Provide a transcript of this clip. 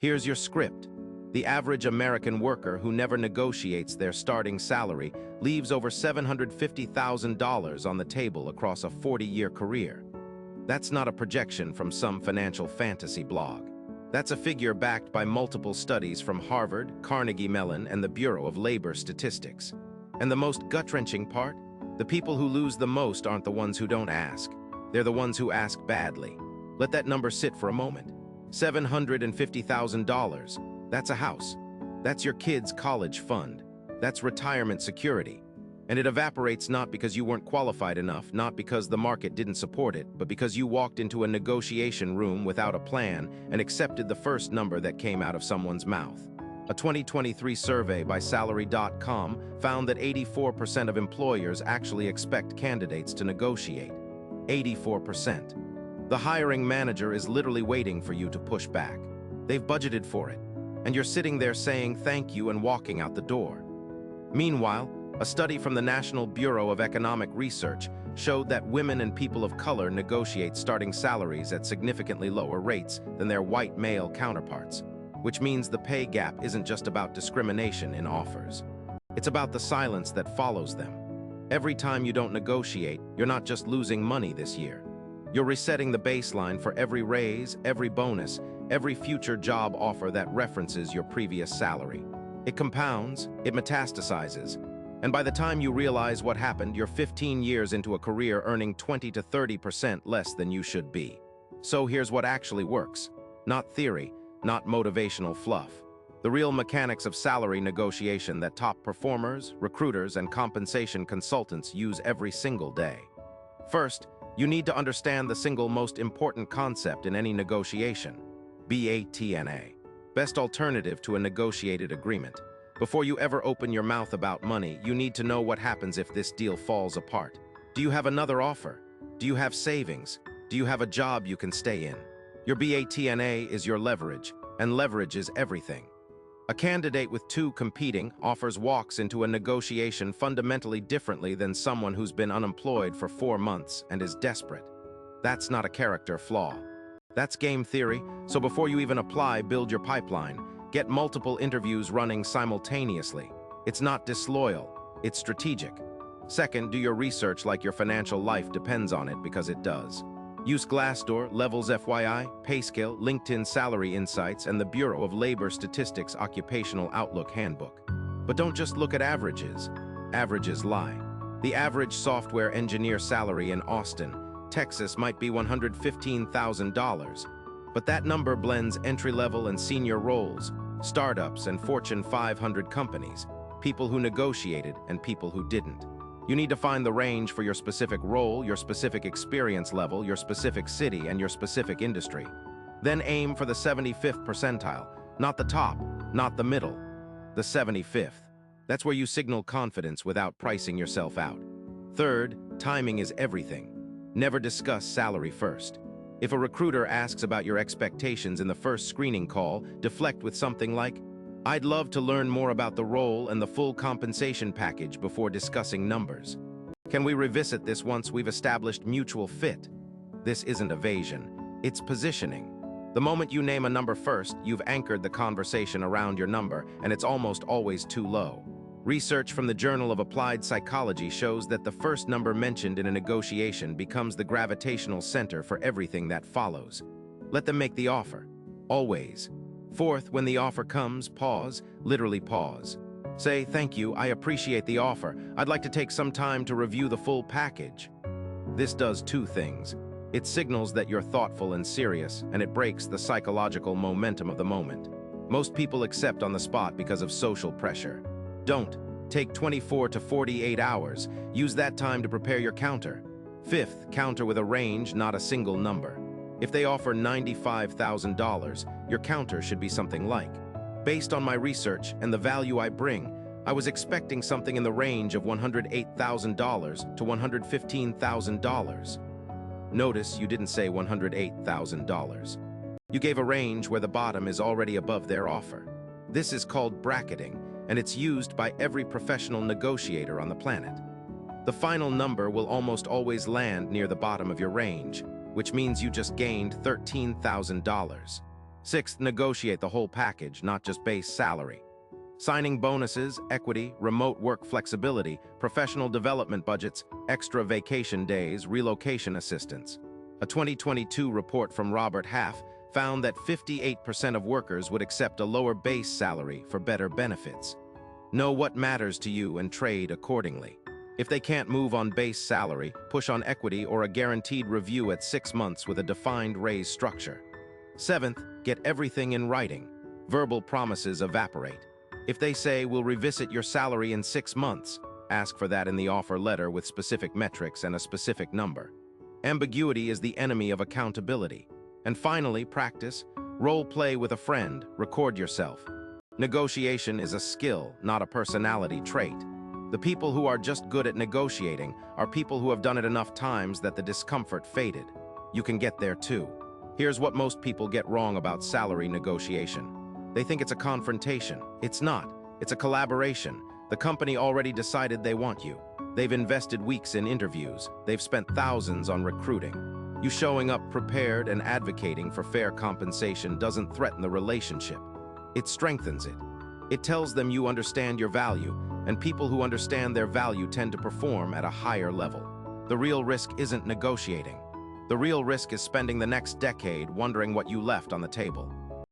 Here's your script. The average American worker who never negotiates their starting salary leaves over $750,000 on the table across a 40-year career. That's not a projection from some financial fantasy blog. That's a figure backed by multiple studies from Harvard, Carnegie Mellon, and the Bureau of Labor Statistics. And the most gut-wrenching part? The people who lose the most aren't the ones who don't ask. They're the ones who ask badly. Let that number sit for a moment. $750,000. That's a house. That's your kid's college fund. That's retirement security. And it evaporates not because you weren't qualified enough, not because the market didn't support it, but because you walked into a negotiation room without a plan and accepted the first number that came out of someone's mouth. A 2023 survey by Salary.com found that 84% of employers actually expect candidates to negotiate. 84%. The hiring manager is literally waiting for you to push back. They've budgeted for it, and you're sitting there saying thank you and walking out the door. Meanwhile, a study from the National Bureau of Economic Research showed that women and people of color negotiate starting salaries at significantly lower rates than their white male counterparts, which means the pay gap isn't just about discrimination in offers. It's about the silence that follows them. Every time you don't negotiate, you're not just losing money this year. You're resetting the baseline for every raise, every bonus, every future job offer that references your previous salary. It compounds, it metastasizes, and by the time you realize what happened, you're 15 years into a career earning 20 to 30% less than you should be. So here's what actually works. Not theory, not motivational fluff. The real mechanics of salary negotiation that top performers, recruiters, and compensation consultants use every single day. First, you need to understand the single most important concept in any negotiation: BATNA. Best alternative to a negotiated agreement. Before you ever open your mouth about money, you need to know what happens if this deal falls apart. Do you have another offer? Do you have savings? Do you have a job you can stay in? Your BATNA is your leverage, and leverage is everything. A candidate with two competing offers walks into a negotiation fundamentally differently than someone who's been unemployed for 4 months and is desperate. That's not a character flaw. That's game theory, so before you even apply, build your pipeline. Get multiple interviews running simultaneously. It's not disloyal, it's strategic. Second, do your research like your financial life depends on it, because it does. Use Glassdoor, Levels FYI, PayScale, LinkedIn Salary Insights, and the Bureau of Labor Statistics Occupational Outlook Handbook. But don't just look at averages. Averages lie. The average software engineer salary in Austin, Texas might be $115,000, but that number blends entry-level and senior roles, startups and Fortune 500 companies, people who negotiated and people who didn't. You need to find the range for your specific role, your specific experience level, your specific city, and your specific industry. Then aim for the 75th percentile, not the top, not the middle, the 75th. That's where you signal confidence without pricing yourself out. Third, timing is everything. Never discuss salary first. If a recruiter asks about your expectations in the first screening call, deflect with something like, "I'd love to learn more about the role and the full compensation package before discussing numbers. Can we revisit this once we've established mutual fit?" This isn't evasion, it's positioning. The moment you name a number first, you've anchored the conversation around your number, and it's almost always too low. Research from the Journal of Applied Psychology shows that the first number mentioned in a negotiation becomes the gravitational center for everything that follows. Let them make the offer. Always. Fourth, when the offer comes, pause, literally pause. Say, "Thank you, I appreciate the offer. I'd like to take some time to review the full package." This does two things. It signals that you're thoughtful and serious, and it breaks the psychological momentum of the moment. Most people accept on the spot because of social pressure. Don't. Take 24 to 48 hours. Use that time to prepare your counter. Fifth, counter with a range, not a single number. If they offer $95,000, your counter should be something like, "Based on my research and the value I bring, I was expecting something in the range of $108,000 to $115,000. Notice you didn't say $108,000. You gave a range where the bottom is already above their offer. This is called bracketing, and it's used by every professional negotiator on the planet. The final number will almost always land near the bottom of your range, which means you just gained $13,000. Sixth, negotiate the whole package, not just base salary. Signing bonuses, equity, remote work flexibility, professional development budgets, extra vacation days, relocation assistance. A 2022 report from Robert Half found that 58% of workers would accept a lower base salary for better benefits. Know what matters to you and trade accordingly. If they can't move on base salary, push on equity or a guaranteed review at 6 months with a defined raise structure. Seventh, get everything in writing. Verbal promises evaporate. If they say, we'll revisit your salary in 6 months, ask for that in the offer letter with specific metrics and a specific number. Ambiguity is the enemy of accountability. And finally, practice. Role play with a friend. Record yourself. Negotiation is a skill, not a personality trait. The people who are just good at negotiating are people who have done it enough times that the discomfort faded. You can get there too. Here's what most people get wrong about salary negotiation. They think it's a confrontation. It's not. It's a collaboration. The company already decided they want you. They've invested weeks in interviews. They've spent thousands on recruiting. You showing up prepared and advocating for fair compensation doesn't threaten the relationship. It strengthens it. It tells them you understand your value, and people who understand their value tend to perform at a higher level. The real risk isn't negotiating. The real risk is spending the next decade wondering what you left on the table.